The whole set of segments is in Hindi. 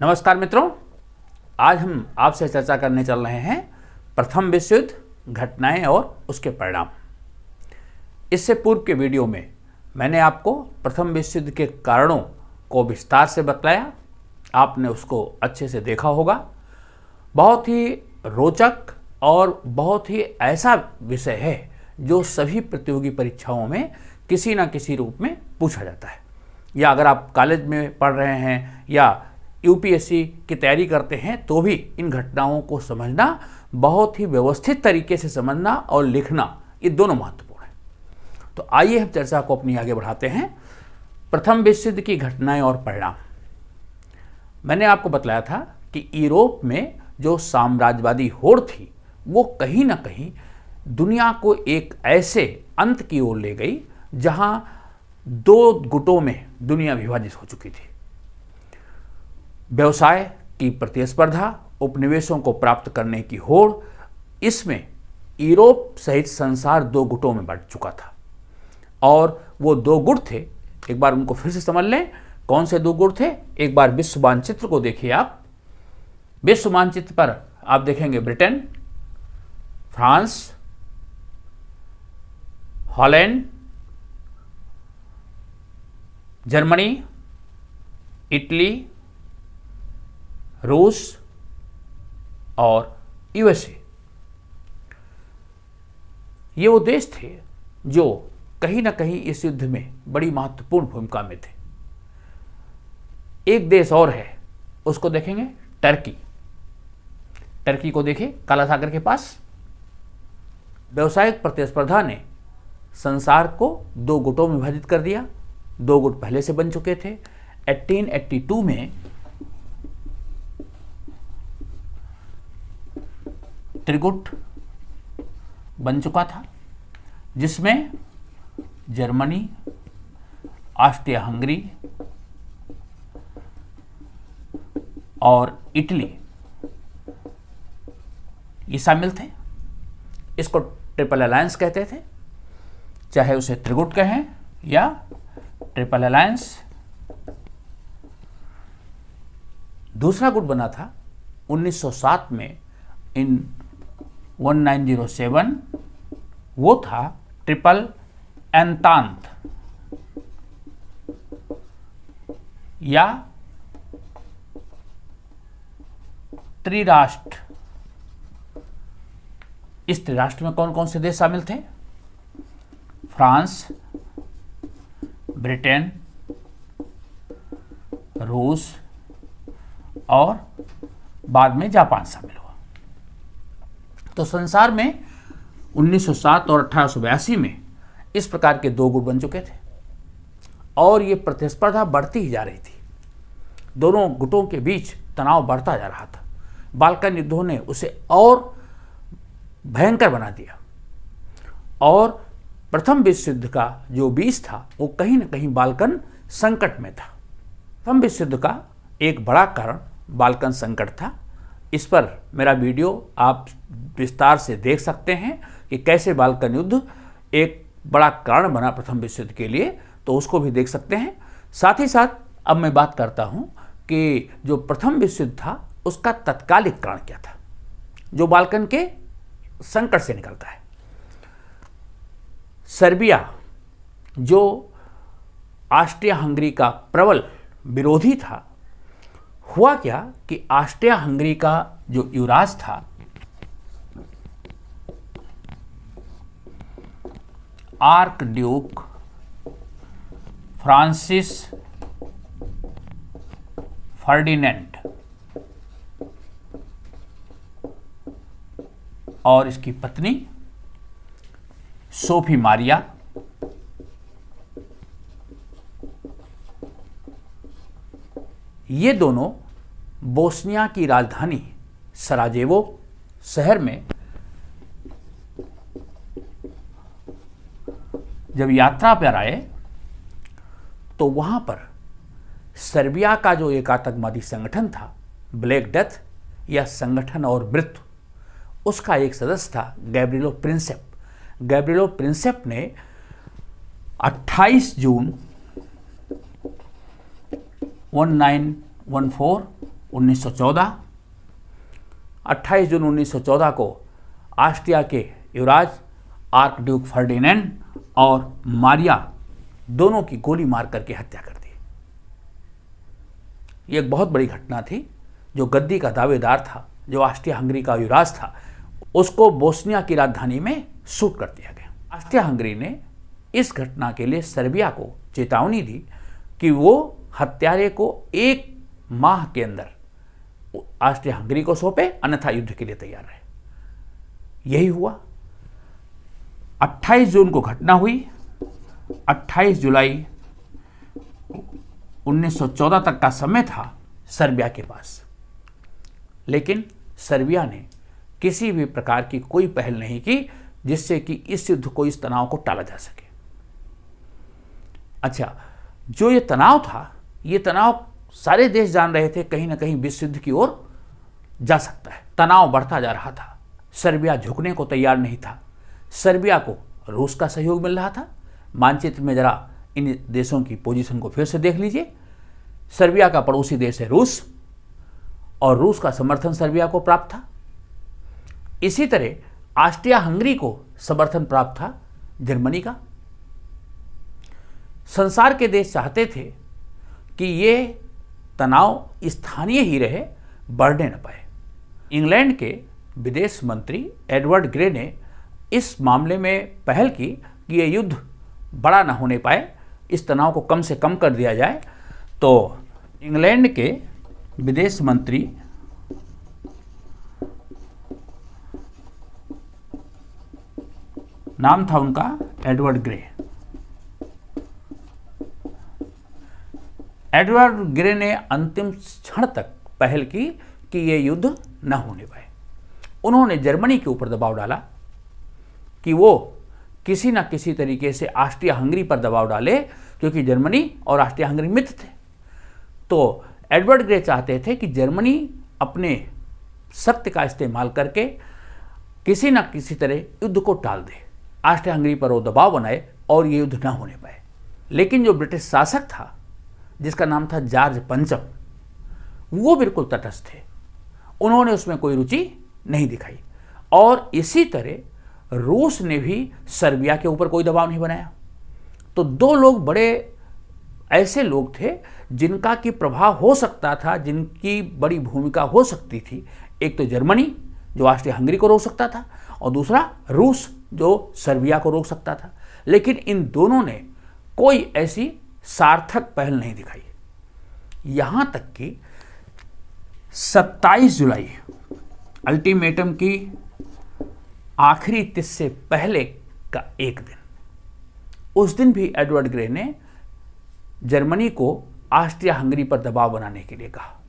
नमस्कार मित्रों, आज हम आपसे चर्चा करने चल रहे हैं प्रथम विश्व युद्ध घटनाएं और उसके परिणाम। इससे पूर्व के वीडियो में मैंने आपको प्रथम विश्व युद्ध के कारणों को विस्तार से बताया। आपने उसको अच्छे से देखा होगा। बहुत ही रोचक और बहुत ही ऐसा विषय है जो सभी प्रतियोगी परीक्षाओं में किसी न किसी रूप में पूछा जाता है। या अगर आप कॉलेज में पढ़ रहे हैं या यूपीएससी की तैयारी करते हैं तो भी इन घटनाओं को समझना, बहुत ही व्यवस्थित तरीके से समझना और लिखना, ये दोनों महत्वपूर्ण है। तो आइए हम चर्चा को अपनी आगे बढ़ाते हैं। प्रथम विश्व युद्ध की घटनाएं और परिणाम। मैंने आपको बताया था कि यूरोप में जो साम्राज्यवादी होड़ थी वो कहीं ना कहीं दुनिया को एक ऐसे अंत की ओर ले गई जहां दो गुटों में दुनिया विभाजित हो चुकी थी। व्यवसाय की प्रतिस्पर्धा, उपनिवेशों को प्राप्त करने की होड़, इसमें यूरोप सहित संसार दो गुटों में बंट चुका था। और वो दो गुट थे, एक बार उनको फिर से समझ लें। कौन से दो गुट थे? एक बार विश्व मानचित्र को देखिए आप। विश्व मानचित्र पर आप देखेंगे Britain, France, Holland, Germany, Italy, रूस और यूएसए। ये वो देश थे जो कहीं ना कहीं इस युद्ध में बड़ी महत्वपूर्ण भूमिका में थे। एक देश और है, उसको देखेंगे, टर्की। टर्की को देखें, काला सागर के पास। व्यावसायिक प्रतिस्पर्धा ने संसार को दो गुटों में विभाजित कर दिया। दो गुट पहले से बन चुके थे। 1882 में त्रिगुट बन चुका था, जिसमें जर्मनी, ऑस्ट्रिया हंगरी और इटली ये शामिल थे। इसको ट्रिपल अलायंस कहते थे, चाहे उसे त्रिगुट कहें या ट्रिपल अलायंस। दूसरा गुट बना था 1907 में इन 1907, वो था ट्रिपल एंतांत या त्रिराष्ट्र। इस त्रिराष्ट्र में कौन कौन से देश शामिल थे? फ्रांस, ब्रिटेन, रूस और बाद में जापान शामिल हुआ। तो संसार में 1907 और 1882 में इस प्रकार के दो गुट बन चुके थे और ये प्रतिस्पर्धा बढ़ती ही जा रही थी। दोनों गुटों के बीच तनाव बढ़ता जा रहा था। बाल्कन युद्धों ने उसे और भयंकर बना दिया और प्रथम विश्व युद्ध का जो बीज था वो कहीं ना कहीं बाल्कन संकट में था। प्रथम विश्व युद्ध का एक बड़ा कारण बाल्कन संकट था। इस पर मेरा वीडियो आप विस्तार से देख सकते हैं कि कैसे बाल्कन युद्ध एक बड़ा कारण बना प्रथम विश्व युद्ध के लिए, तो उसको भी देख सकते हैं। साथ ही साथ अब मैं बात करता हूं कि जो प्रथम विश्व युद्ध था उसका तत्कालिक कारण क्या था, जो बाल्कन के संकट से निकलता है। सर्बिया, जो ऑस्ट्रिया हंगरी का प्रबल विरोधी था, हुआ क्या कि ऑस्ट्रिया हंगरी का जो युवराज था आर्क ड्यूक फ्रांसिस फर्डिनेंड और इसकी पत्नी सोफी मारिया, ये दोनों बोस्निया की राजधानी सराजेवो शहर में जब यात्रा पर आए तो वहां पर सर्बिया का जो एक आतंकवादी संगठन था, ब्लैक डेथ या संगठन और मृत्यु, उसका एक सदस्य था गैब्रिएलो प्रिंसेप। गैब्रिएलो प्रिंसेप ने 28 जून 1914 1914, 28 जून 1914 को ऑस्ट्रिया के युवराज आर्क ड्यूक फर्डिनेंड और मारिया दोनों की गोली मार करके हत्या कर दी। ये एक बहुत बड़ी घटना थी। जो गद्दी का दावेदार था, जो ऑस्ट्रिया हंगरी का युवराज था, उसको बोस्निया की राजधानी में शूट कर दिया गया। ऑस्ट्रिया हंगरी ने इस घटना के लिए सर्बिया को चेतावनी दी कि वो हत्यारे को 1 माह के अंदर ऑस्ट्रिया हंगरी को सौंपे, अन्यथा युद्ध के लिए तैयार रहे। यही हुआ। 28 जून को घटना हुई। 28 जुलाई 1914 तक का समय था सर्बिया के पास, लेकिन सर्बिया ने किसी भी प्रकार की कोई पहल नहीं की जिससे कि इस युद्ध को, इस तनाव को टाला जा सके। अच्छा, जो ये तनाव था, ये तनाव सारे देश जान रहे थे कहीं ना कहीं विश्व युद्ध की ओर जा सकता है। तनाव बढ़ता जा रहा था। सर्बिया झुकने को तैयार नहीं था। सर्बिया को रूस का सहयोग मिल रहा था। मानचित्र में जरा इन देशों की पोजीशन को फिर से देख लीजिए। सर्बिया का पड़ोसी देश है रूस, और रूस का समर्थन सर्बिया को प्राप्त था। इसी तरह ऑस्ट्रिया हंगरी को समर्थन प्राप्त था जर्मनी का। संसार के देश चाहते थे कि ये तनाव स्थानीय ही रहे, बढ़ने न पाए। इंग्लैंड के विदेश मंत्री एडवर्ड ग्रे ने इस मामले में पहल की कि ये युद्ध बड़ा न होने पाए, इस तनाव को कम से कम कर दिया जाए। तो इंग्लैंड के विदेश मंत्री नाम था उनका एडवर्ड ग्रे। एडवर्ड ग्रे ने अंतिम क्षण तक पहल की कि यह युद्ध न होने पाए। उन्होंने जर्मनी के ऊपर दबाव डाला कि वो किसी न किसी तरीके से ऑस्ट्रिया हंगरी पर दबाव डाले, क्योंकि जर्मनी और ऑस्ट्रिया हंगरी मित्र थे। तो एडवर्ड ग्रे चाहते थे कि जर्मनी अपने शक्ति का इस्तेमाल करके किसी न किसी तरह युद्ध को टाल दे, ऑस्ट्रिया हंगरी पर वो दबाव बनाए और ये युद्ध न होने पाए। लेकिन जो ब्रिटिश शासक था, जिसका नाम था जॉर्ज पंचम, वो बिल्कुल तटस्थ थे। उन्होंने उसमें कोई रुचि नहीं दिखाई। और इसी तरह रूस ने भी सर्बिया के ऊपर कोई दबाव नहीं बनाया। तो दो लोग बड़े ऐसे लोग थे जिनका की प्रभाव हो सकता था, जिनकी बड़ी भूमिका हो सकती थी। एक तो जर्मनी जो ऑस्ट्रिया हंगरी को रोक सकता था, और दूसरा रूस जो सर्बिया को रोक सकता था। लेकिन इन दोनों ने कोई ऐसी सार्थक पहल नहीं दिखाई। यहां तक कि 27 जुलाई अल्टीमेटम की आखिरी तिथि से पहले का एक दिन, उस दिन भी एडवर्ड ग्रे ने जर्मनी को ऑस्ट्रिया हंगरी पर दबाव बनाने के लिए कहा।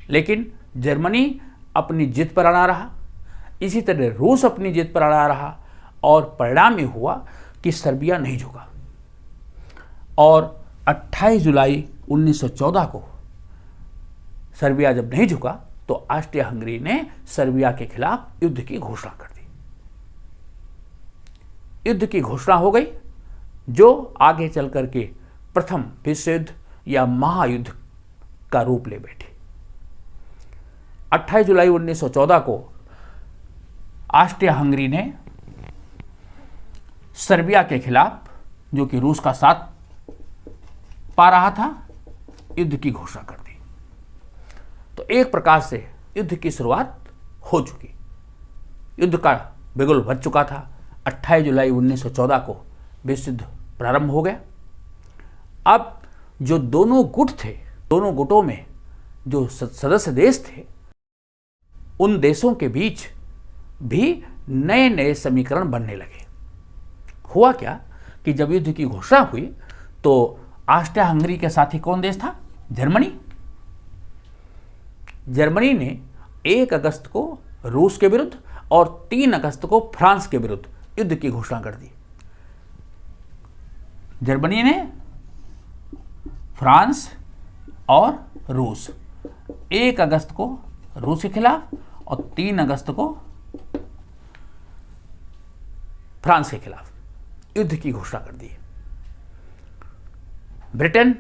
लेकिन जर्मनी अपनी जिद पर अड़ा रहा, इसी तरह रूस अपनी जिद पर अड़ा रहा, और परिणाम ये हुआ कि सर्बिया नहीं झुका। और 28 जुलाई 1914 को सर्बिया जब नहीं झुका तो ऑस्ट्रिया हंगरी ने सर्बिया के खिलाफ युद्ध की घोषणा कर दी। युद्ध की घोषणा हो गई, जो आगे चल करके प्रथम विश्व युद्ध या महायुद्ध का रूप ले बैठी। 28 जुलाई 1914 को ऑस्ट्रिया हंगरी ने सर्बिया के खिलाफ, जो कि रूस का साथ पा रहा था, युद्ध की घोषणा कर दी। तो एक प्रकार से युद्ध की शुरुआत हो चुकी, युद्ध का बिगुल बज चुका था। 28 जुलाई 1914 को विश्व युद्ध प्रारंभ हो गया। अब जो दोनों गुट थे, दोनों गुटों में जो सदस्य देश थे, उन देशों के बीच भी नए नए समीकरण बनने लगे। हुआ क्या कि जब युद्ध की घोषणा हुई तो ऑस्ट्रिया हंगरी के साथी कौन देश था? जर्मनी। जर्मनी ने 1 अगस्त को रूस के विरुद्ध और 3 अगस्त को फ्रांस के विरुद्ध युद्ध की घोषणा कर दी। जर्मनी ने फ्रांस और रूस, 1 अगस्त को रूस के खिलाफ और 3 अगस्त को फ्रांस के खिलाफ युद्ध की घोषणा कर दी। ब्रिटेन,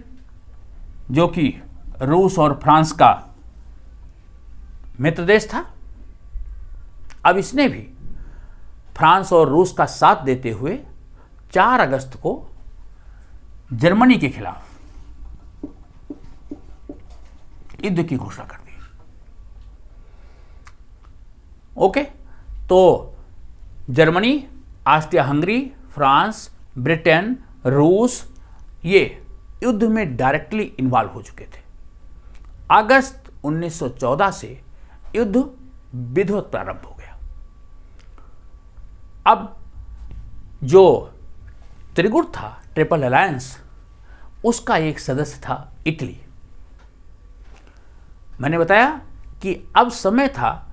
जो कि रूस और फ्रांस का मित्र देश था। अब इसने भी फ्रांस और रूस का साथ देते हुए 4 अगस्त को जर्मनी के खिलाफ युद्ध की घोषणा कर दी। ओके, तो Germany, Austria Hungary, France, Britain, रूस ये युद्ध में डायरेक्टली इन्वॉल्व हो चुके थे। अगस्त 1914 से युद्ध विधिवत प्रारंभ हो गया। अब जो त्रिगुट था, ट्रिपल अलायंस, उसका एक सदस्य था इटली। मैंने बताया कि अब समय था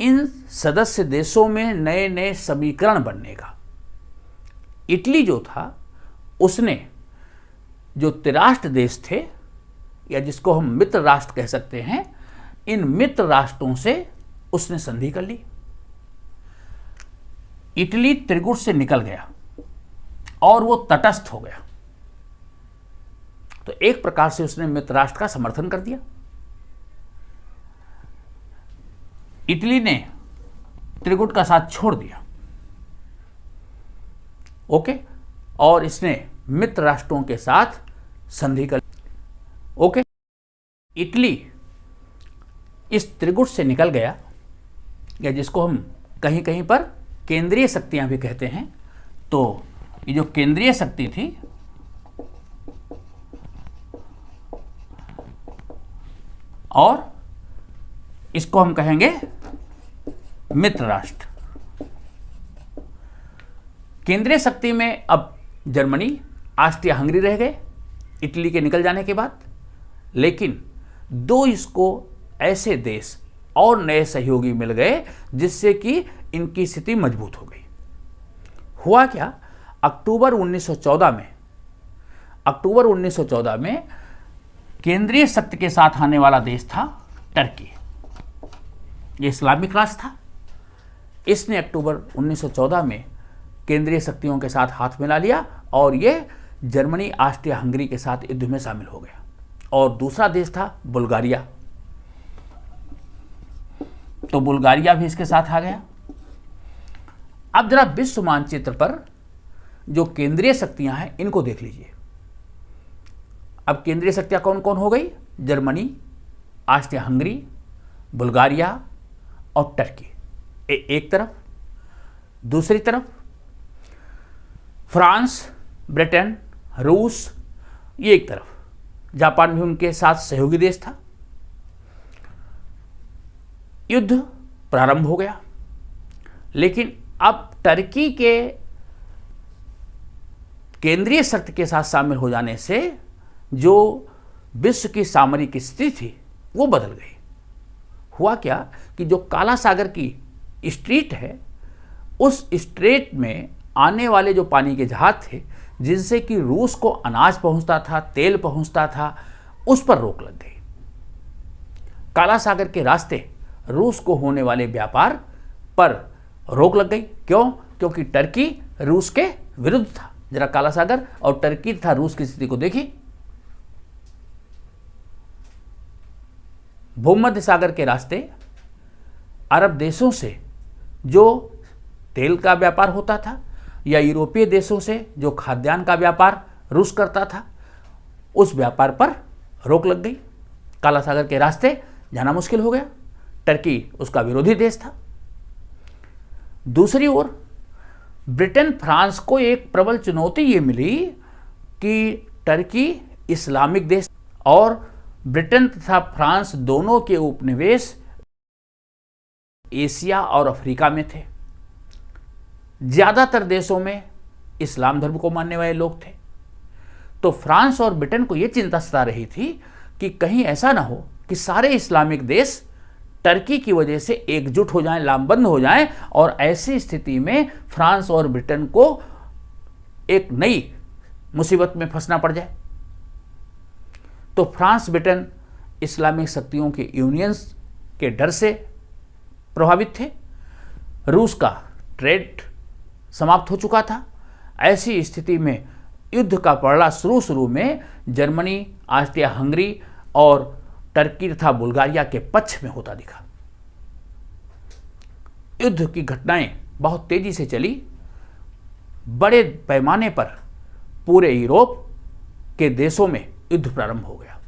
इन सदस्य देशों में नए नए समीकरण बनने का। इटली जो था उसने जो त्रिराष्ट्र देश थे, या जिसको हम मित्र राष्ट्र कह सकते हैं, इन मित्र राष्ट्रों से उसने संधि कर ली। इटली त्रिगुट से निकल गया और वो तटस्थ हो गया। तो एक प्रकार से उसने मित्र राष्ट्र का समर्थन कर दिया। इटली ने त्रिगुट का साथ छोड़ दिया। ओके, और इसने मित्र राष्ट्रों के साथ संधि कर। ओके, इटली इस त्रिगुट से निकल गया, या जिसको हम कहीं कहीं पर केंद्रीय शक्तियां भी कहते हैं। तो ये जो केंद्रीय शक्ति थी, और इसको हम कहेंगे मित्र राष्ट्र। केंद्रीय शक्ति में अब जर्मनी, ऑस्ट्रिया हंगरी रह गए इटली के निकल जाने के बाद। लेकिन 2 इसको ऐसे देश और नए सहयोगी मिल गए जिससे कि इनकी स्थिति मजबूत हो गई। हुआ क्या, अक्टूबर 1914 में केंद्रीय शक्ति के साथ आने वाला देश था टर्की। ये इस्लामिक राष्ट्र था। इसने अक्टूबर 1914 में केंद्रीय शक्तियों के साथ हाथ मिला लिया और ये जर्मनी, ऑस्ट्रिया हंगरी के साथ युद्ध में शामिल हो गया। और दूसरा देश था बुल्गारिया। तो बुल्गारिया भी इसके साथ आ गया। अब जरा विश्व मानचित्र पर जो केंद्रीय शक्तियां हैं इनको देख लीजिए। अब केंद्रीय शक्तियां कौन कौन हो गई? जर्मनी, ऑस्ट्रिया हंगरी, बुल्गारिया और टर्की एक तरफ। दूसरी तरफ फ्रांस, ब्रिटेन, रूस ये एक तरफ। जापान भी उनके साथ सहयोगी देश था। युद्ध प्रारंभ हो गया। लेकिन अब टर्की के केंद्रीय शक्ति के साथ शामिल हो जाने से जो विश्व की सामरिक स्थिति थी वो बदल गई। हुआ क्या कि जो काला सागर की स्ट्रीट है, उस स्ट्रेट में आने वाले जो पानी के जहाज थे जिनसे कि रूस को अनाज पहुंचता था, तेल पहुंचता था, उस पर रोक लग गई। काला सागर के रास्ते रूस को होने वाले व्यापार पर रोक लग गई। क्यों? क्योंकि टर्की रूस के विरुद्ध था। जरा काला सागर और टर्की तथा रूस की स्थिति को देखिए। भूमध्य सागर के रास्ते अरब देशों से जो तेल का व्यापार होता था, या यूरोपीय देशों से जो खाद्यान्न का व्यापार रूस करता था, उस व्यापार पर रोक लग गई। काला सागर के रास्ते जाना मुश्किल हो गया। टर्की उसका विरोधी देश था। दूसरी ओर ब्रिटेन, फ्रांस को एक प्रबल चुनौती ये मिली कि टर्की इस्लामिक देश और ब्रिटेन तथा फ्रांस दोनों के उपनिवेश एशिया और अफ्रीका में थे। ज्यादातर देशों में इस्लाम धर्म को मानने वाले लोग थे। तो फ्रांस और ब्रिटेन को यह चिंता सता रही थी कि कहीं ऐसा ना हो कि सारे इस्लामिक देश टर्की की वजह से एकजुट हो जाएं, लामबंद हो जाएं, और ऐसी स्थिति में फ्रांस और ब्रिटेन को एक नई मुसीबत में फंसना पड़ जाए। तो फ्रांस, ब्रिटेन इस्लामिक शक्तियों के यूनियंस के डर से प्रभावित थे। रूस का ट्रेड समाप्त हो चुका था। ऐसी स्थिति में युद्ध का पड़ाव शुरू में जर्मनी, ऑस्ट्रिया हंगरी और टर्की तथा बुल्गारिया के पक्ष में होता दिखा। युद्ध की घटनाएं बहुत तेजी से चली। बड़े पैमाने पर पूरे यूरोप के देशों में युद्ध प्रारंभ हो गया।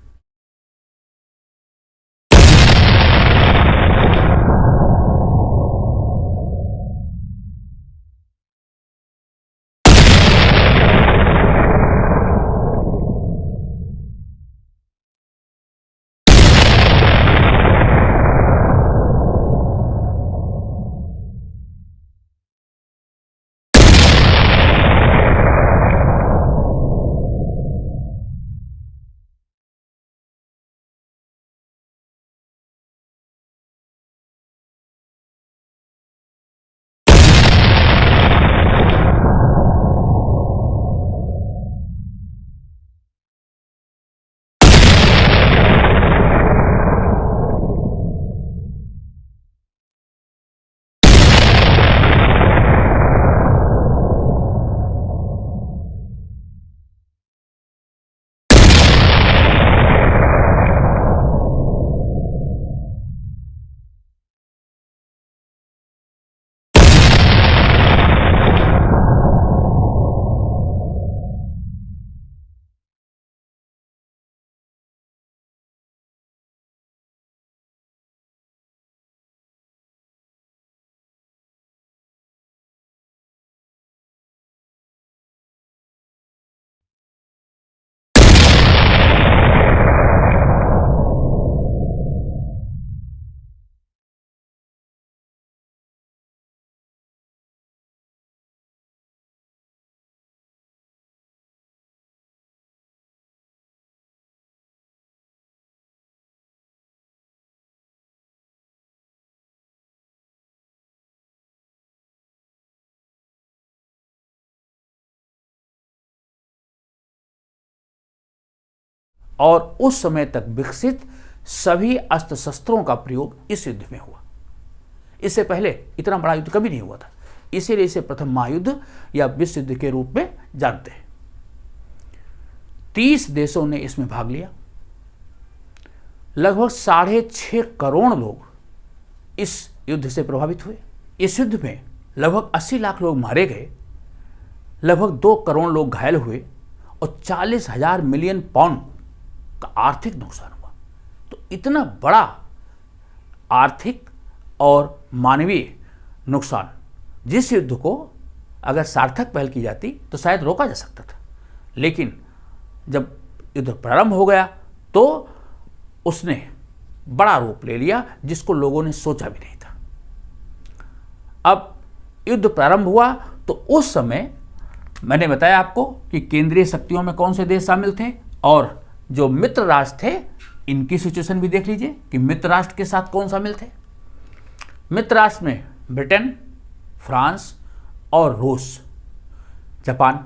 और उस समय तक विकसित सभी अस्त्र शस्त्रों का प्रयोग इस युद्ध में हुआ। इससे पहले इतना बड़ा युद्ध कभी नहीं हुआ था, इसीलिए इसे प्रथम महायुद्ध या विश्व युद्ध के रूप में जानते हैं। 30 देशों ने इसमें भाग लिया। लगभग 6.5 करोड़ लोग इस युद्ध से प्रभावित हुए। इस युद्ध में लगभग 80 लाख लोग मारे गए, लगभग 2 करोड़ लोग घायल हुए और 40,000 मिलियन पाउंड का आर्थिक नुकसान हुआ। तो इतना बड़ा आर्थिक और मानवीय नुकसान, जिस युद्ध को अगर सार्थक पहल की जाती तो शायद रोका जा सकता था, लेकिन जब युद्ध प्रारंभ हो गया तो उसने बड़ा रूप ले लिया जिसको लोगों ने सोचा भी नहीं था। अब युद्ध प्रारंभ हुआ तो उस समय मैंने बताया आपको कि केंद्रीय शक्तियों में कौन से देश शामिल थे, और जो मित्र राष्ट्र थे इनकी सिचुएशन भी देख लीजिए कि मित्र राष्ट्र के साथ कौन शामिल थे। मित्र राष्ट्र में ब्रिटेन, फ्रांस और रूस, जापान।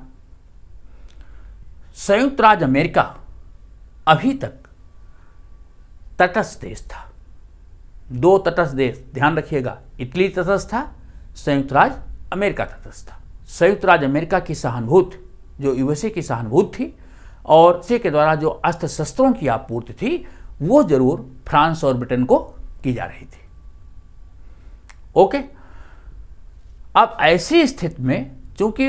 संयुक्त राज्य अमेरिका अभी तक तटस्थ देश था। 2 तटस्थ देश, ध्यान रखिएगा, इटली तटस्थ था, संयुक्त राज्य अमेरिका तटस्थ था। संयुक्त राज्य अमेरिका की सहानुभूति जो यूएसए की सहानुभूति थी और इसी के द्वारा जो अस्त्र शस्त्रों की आपूर्ति थी वो जरूर फ्रांस और ब्रिटेन को की जा रही थी। ओके, अब ऐसी स्थिति में चूंकि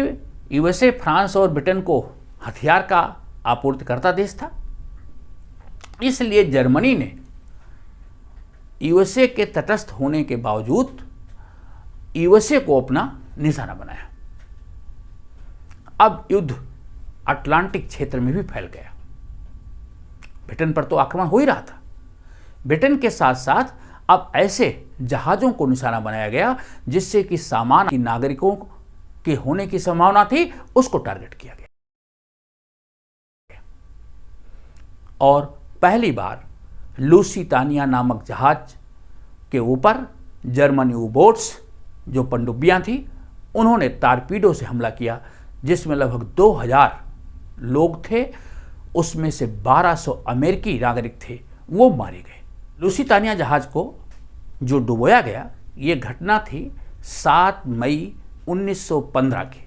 यूएसए फ्रांस और ब्रिटेन को हथियार का आपूर्तिकर्ता देश था, इसलिए जर्मनी ने यूएसए के तटस्थ होने के बावजूद यूएसए को अपना निशाना बनाया। अब युद्ध अटलांटिक क्षेत्र में भी फैल गया। ब्रिटेन पर तो आक्रमण हो ही रहा था, ब्रिटेन के साथ साथ अब ऐसे जहाजों को निशाना बनाया गया जिससे कि सामान्य नागरिकों के होने की संभावना थी, उसको टारगेट किया गया। और पहली बार लुसितानिया नामक जहाज के ऊपर जर्मनी यू-बोट्स जो पनडुब्बियां थी उन्होंने टारपीडो से हमला किया, जिसमें लगभग 2000 लोग थे, उसमें से 1200 अमेरिकी नागरिक थे, वो मारे गए। लुसितानिया जहाज को जो डुबोया गया, ये घटना थी 7 मई 1915 की।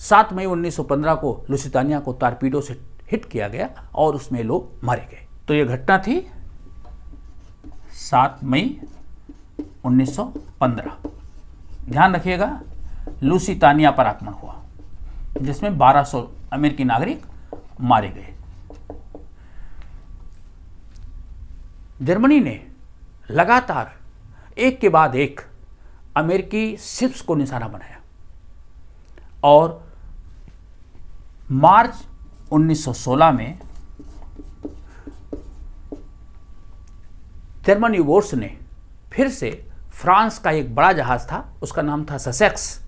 7 मई 1915 को लुसितानिया को टारपीडो से हिट किया गया और उसमें लोग मारे गए। तो ये घटना थी 7 मई 1915। ध्यान रखिएगा, लुसितानिया पर आक्रमण हुआ जिसमें 1200 अमेरिकी नागरिक मारे गए। जर्मनी ने लगातार एक के बाद एक अमेरिकी शिप्स को निशाना बनाया और मार्च 1916 में जर्मन यू-बोट्स ने फिर से फ्रांस का एक बड़ा जहाज था, उसका नाम था ससेक्स,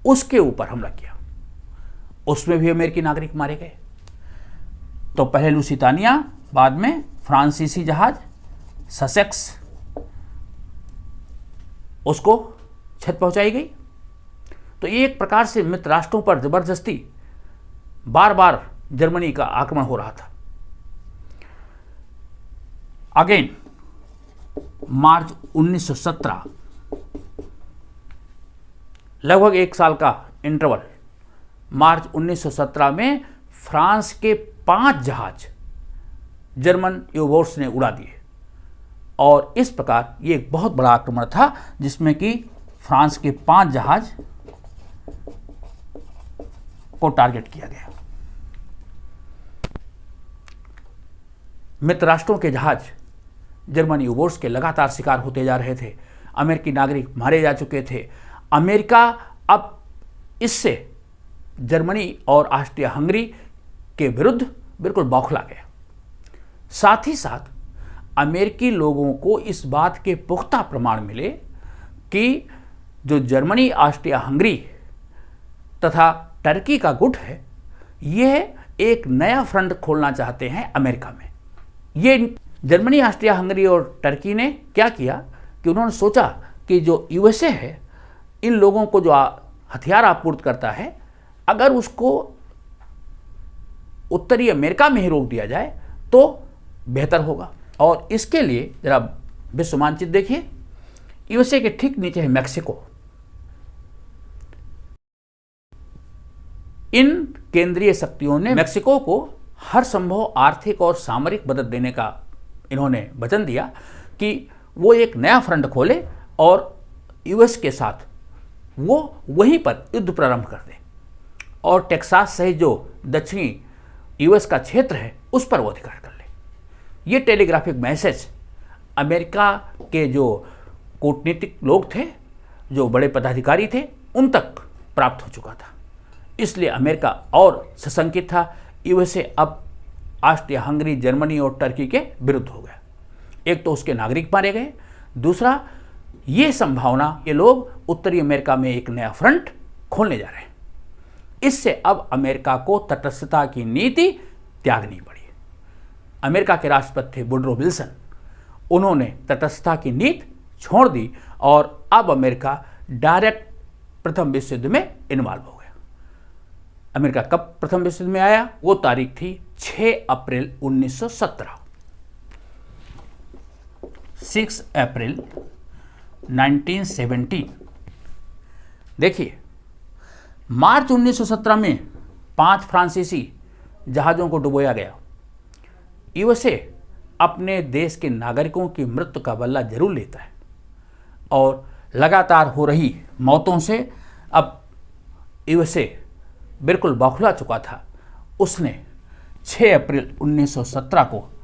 उसके ऊपर हमला किया। उसमें भी अमेरिकी नागरिक मारे गए। तो पहले लुसितानिया, बाद में फ्रांसीसी जहाज ससेक्स, उसको क्षति पहुंचाई गई। तो एक प्रकार से मित्र राष्ट्रों पर जबरदस्ती बार बार जर्मनी का आक्रमण हो रहा था। अगेन मार्च 1917, लगभग एक साल का इंटरवल, मार्च 1917 में फ्रांस के 5 जहाज जर्मन यू-बोट्स ने उड़ा दिए और इस प्रकार ये एक बहुत बड़ा आक्रमण था जिसमें कि फ्रांस के 5 जहाज को टारगेट किया गया। मित्र राष्ट्रों के जहाज जर्मन यू-बोट्स के लगातार शिकार होते जा रहे थे। अमेरिकी नागरिक मारे जा चुके थे। अमेरिका अब इससे जर्मनी और ऑस्ट्रिया हंगरी के विरुद्ध बिल्कुल बौखला गया। साथ ही साथ अमेरिकी लोगों को इस बात के पुख्ता प्रमाण मिले कि जो जर्मनी, ऑस्ट्रिया हंगरी तथा टर्की का गुट है, यह एक नया फ्रंट खोलना चाहते हैं अमेरिका में। ये जर्मनी, ऑस्ट्रिया हंगरी और टर्की ने क्या किया कि उन्होंने सोचा कि जो यूएसए है, इन लोगों को जो हथियार आपूर्ति करता है, अगर उसको उत्तरी अमेरिका में ही रोक दिया जाए तो बेहतर होगा। और इसके लिए जरा विश्व मानचित्र देखिए, यूएसए के ठीक नीचे है मैक्सिको। इन केंद्रीय शक्तियों ने मैक्सिको को हर संभव आर्थिक और सामरिक मदद देने का इन्होंने वचन दिया कि वो एक नया फ्रंट खोले और यूएस के साथ वो वहीं पर युद्ध प्रारंभ कर दे और टेक्सास सहित जो दक्षिणी यूएस का क्षेत्र है उस पर वो अधिकार कर ले। ये टेलीग्राफिक मैसेज अमेरिका के जो कूटनीतिक लोग थे, जो बड़े पदाधिकारी थे, उन तक प्राप्त हो चुका था। इसलिए अमेरिका और सशंकित था। यूएसए अब ऑस्ट्रिया हंगरी, जर्मनी और टर्की के विरुद्ध हो गया। एक तो उसके नागरिक मारे गए, दूसरा ये संभावना ये लोग उत्तरी अमेरिका में एक नया फ्रंट खोलने जा रहे हैं। इससे अब अमेरिका को तटस्थता की नीति त्यागनी पड़ी। अमेरिका के राष्ट्रपति थे वुडरो विल्सन, उन्होंने तटस्थता की नीति छोड़ दी और अब अमेरिका डायरेक्ट प्रथम विश्व युद्ध में इन्वॉल्व हो गया। अमेरिका कब प्रथम विश्व युद्ध में आया, वो तारीख थी 6 अप्रैल 1917। 6 अप्रैल 1917। देखिए, मार्च 1917 में 5 फ्रांसीसी जहाज़ों को डुबोया गया। यूएसए अपने देश के नागरिकों की मृत्यु का बदला जरूर लेता है और लगातार हो रही मौतों से अब यूएसए बिल्कुल बौखला चुका था। उसने 6 अप्रैल 1917 को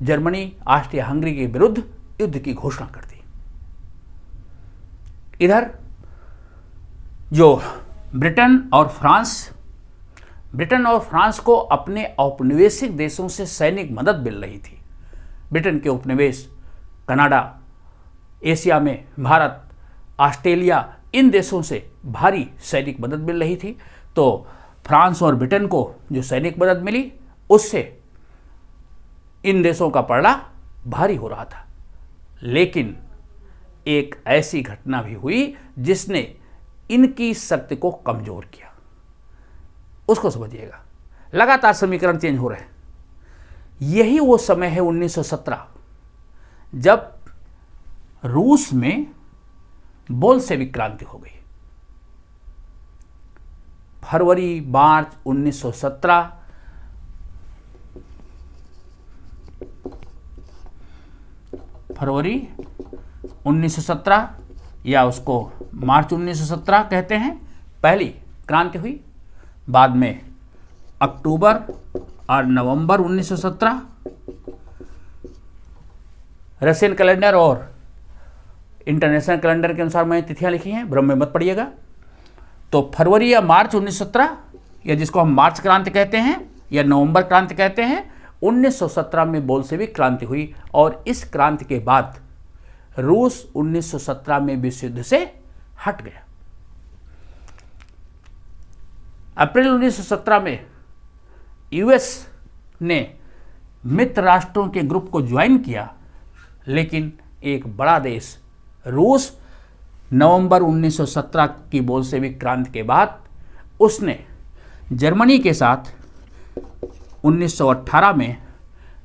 जर्मनी, ऑस्ट्रिया हंगरी के विरुद्ध युद्ध की घोषणा कर दी। इधर जो ब्रिटेन और फ्रांस को अपने औपनिवेशिक देशों से सैनिक मदद मिल रही थी। ब्रिटेन के उपनिवेश कनाडा, एशिया में भारत, ऑस्ट्रेलिया, इन देशों से भारी सैनिक मदद मिल रही थी। तो फ्रांस और ब्रिटेन को जो सैनिक मदद मिली, उससे इन देशों का पलड़ा भारी हो रहा था। लेकिन एक ऐसी घटना भी हुई जिसने इनकी शक्ति को कमजोर किया। उसको समझिएगा। लगातार समीकरण चेंज हो रहे हैं। यही वो समय है 1917 जब रूस में बोल्शेविक क्रांति हो गई। फरवरी मार्च 1917 1917 फरवरी 1917 या उसको मार्च 1917 कहते हैं, पहली क्रांति हुई। बाद में अक्टूबर और नवंबर 1917 रशियन कैलेंडर और इंटरनेशनल कैलेंडर के अनुसार मैंने तिथियां लिखी हैं, भ्रम में मत पड़िएगा। तो फरवरी या मार्च 1917 या जिसको हम मार्च क्रांति कहते हैं या नवंबर क्रांति कहते हैं, 1917 में बोल्शेविक क्रांति हुई और इस क्रांति के बाद रूस 1917 में विश्व युद्ध से हट गया। अप्रैल 1917 में यूएस ने मित्र राष्ट्रों के ग्रुप को ज्वाइन किया, लेकिन एक बड़ा देश रूस नवंबर 1917 की बोल्शेविक क्रांति के बाद उसने जर्मनी के साथ 1918 में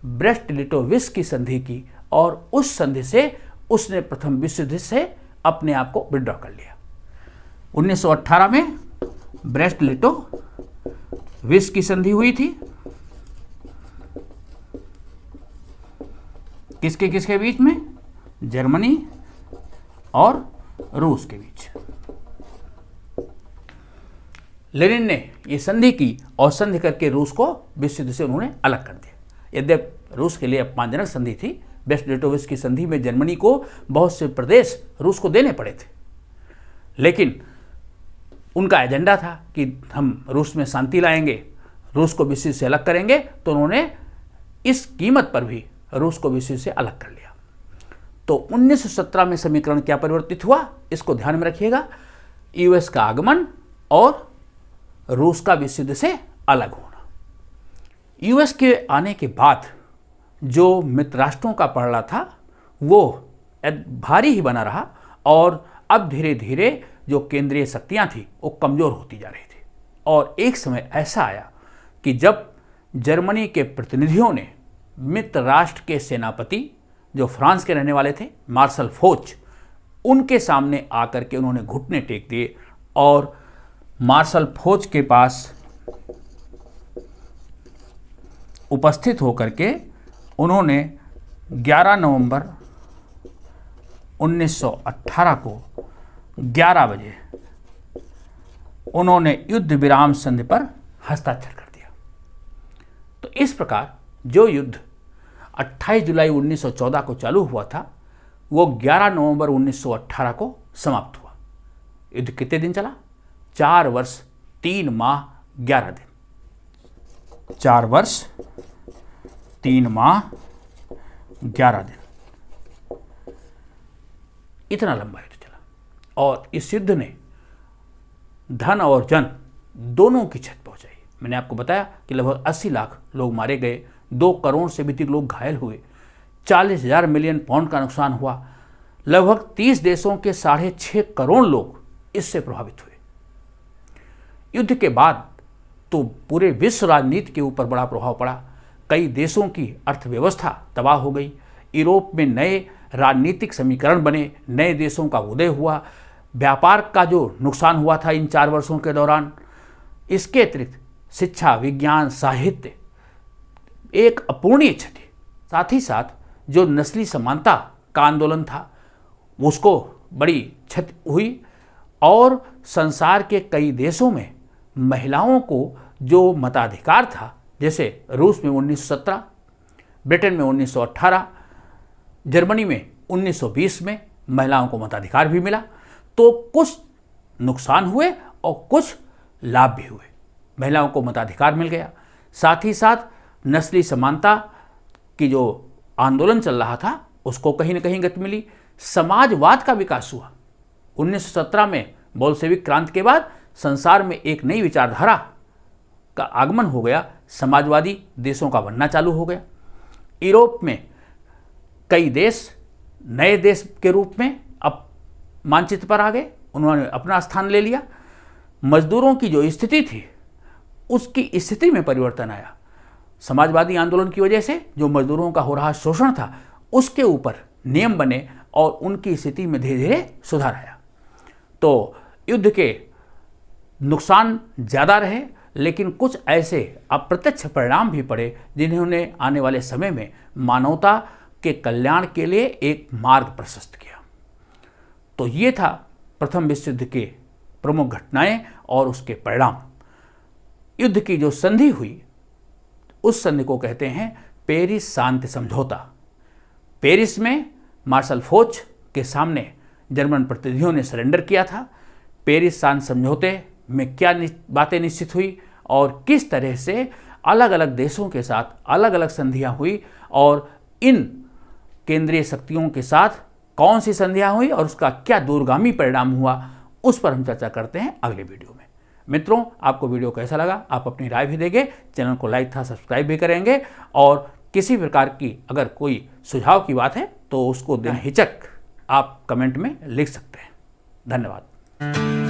ब्रेस्ट-लिटोव की संधि की और उस संधि से उसने प्रथम विश्व युद्ध से अपने आप को विड्रॉ कर लिया। 1918 में ब्रेस्ट-लिटोव की संधि हुई थी। किसके किसके बीच में? जर्मनी और रूस के बीच। लेनिन ने यह संधि की और संधि करके रूस को विश्व युद्ध से उन्होंने अलग कर दिया। यद्यपि रूस के लिए अपमानजनक संधि थी, ब्रेस्ट-लिटोव की संधि में जर्मनी को बहुत से प्रदेश रूस को देने पड़े थे, लेकिन उनका एजेंडा था कि हम रूस में शांति लाएंगे, रूस को विश्व से अलग करेंगे, तो उन्होंने इस कीमत पर भी रूस को विश्व से अलग कर लिया। तो 1917 में समीकरण क्या परिवर्तित हुआ, इसको ध्यान में रखिएगा। यूएस का आगमन और रूस का विश्व युद्ध से अलग होना। यूएस के आने के बाद जो मित्र राष्ट्रों का पड़ाव था वो भारी ही बना रहा और अब धीरे धीरे जो केंद्रीय शक्तियां थी वो कमजोर होती जा रही थी। और एक समय ऐसा आया कि जब जर्मनी के प्रतिनिधियों ने मित्र राष्ट्र के सेनापति जो फ्रांस के रहने वाले थे, मार्शल फोच, उनके सामने आकर के उन्होंने घुटने टेक दिए और मार्शल फोच के पास उपस्थित होकर के उन्होंने 11 नवंबर 1918 को 11 बजे उन्होंने युद्ध विराम संधि पर हस्ताक्षर कर दिया। तो इस प्रकार जो युद्ध 28 जुलाई 1914 को चालू हुआ था वो 11 नवंबर 1918 को समाप्त हुआ। युद्ध कितने दिन चला? 4 वर्ष 3 माह 11 दिन। 4 वर्ष 3 माह 11 दिन, इतना लंबा युद्ध चला। और इस युद्ध ने धन और जन दोनों की क्षति पहुंचाई। मैंने आपको बताया कि लगभग 80 लाख लोग मारे गए, 2 करोड़ से भी अधिक लोग घायल हुए, 40,000 मिलियन पाउंड का नुकसान हुआ, लगभग 30 देशों के 6.5 करोड़ लोग इससे प्रभावित हुए। युद्ध के बाद तो पूरे विश्व राजनीति के ऊपर बड़ा प्रभाव पड़ा। कई देशों की अर्थव्यवस्था तबाह हो गई, यूरोप में नए राजनीतिक समीकरण बने, नए देशों का उदय हुआ, व्यापार का जो नुकसान हुआ था इन 4 वर्षों के दौरान, इसके अतिरिक्त शिक्षा, विज्ञान, साहित्य एक अपूर्णीय क्षति। साथ ही साथ जो नस्ली समानता का आंदोलन था उसको बड़ी क्षति हुई और संसार के कई देशों में महिलाओं को जो मताधिकार था, जैसे रूस में 1917, ब्रिटेन में 1918, जर्मनी में 1920 में महिलाओं को मताधिकार भी मिला। तो कुछ नुकसान हुए और कुछ लाभ भी हुए। महिलाओं को मताधिकार मिल गया, साथ ही साथ नस्ली समानता की जो आंदोलन चल रहा था उसको कहीं न कहीं गति मिली। समाजवाद का विकास हुआ। 1917 में बोल्शेविक क्रांति के बाद संसार में एक नई विचारधारा का आगमन हो गया, समाजवादी देशों का बनना चालू हो गया। यूरोप में कई देश नए देश के रूप में अब मानचित्र पर आ गए, उन्होंने अपना स्थान ले लिया। मजदूरों की जो स्थिति थी उसकी स्थिति में परिवर्तन आया। समाजवादी आंदोलन की वजह से जो मजदूरों का हो रहा शोषण था उसके ऊपर नियम बने और उनकी स्थिति में धीरे धीरे सुधार आया। तो युद्ध के नुकसान ज़्यादा रहे, लेकिन कुछ ऐसे अप्रत्यक्ष परिणाम भी पड़े जिन्होंने आने वाले समय में मानवता के कल्याण के लिए एक मार्ग प्रशस्त किया। तो ये था प्रथम विश्व युद्ध के प्रमुख घटनाएं और उसके परिणाम। युद्ध की जो संधि हुई उस संधि को कहते हैं पेरिस शांति समझौता। पेरिस में मार्शल फोच के सामने जर्मन प्रतिनिधियों ने सरेंडर किया था। पेरिस शांति समझौते में क्या बातें निश्चित हुई और किस तरह से अलग अलग देशों के साथ अलग अलग संधियां हुई और इन केंद्रीय शक्तियों के साथ कौन सी संधियां हुई और उसका क्या दूरगामी परिणाम हुआ, उस पर हम चर्चा करते हैं अगले वीडियो में। मित्रों, आपको वीडियो कैसा लगा आप अपनी राय भी देंगे, चैनल को लाइक था सब्सक्राइब भी करेंगे और किसी प्रकार की अगर कोई सुझाव की बात है तो उसको बिना हिचक आप कमेंट में लिख सकते हैं। धन्यवाद।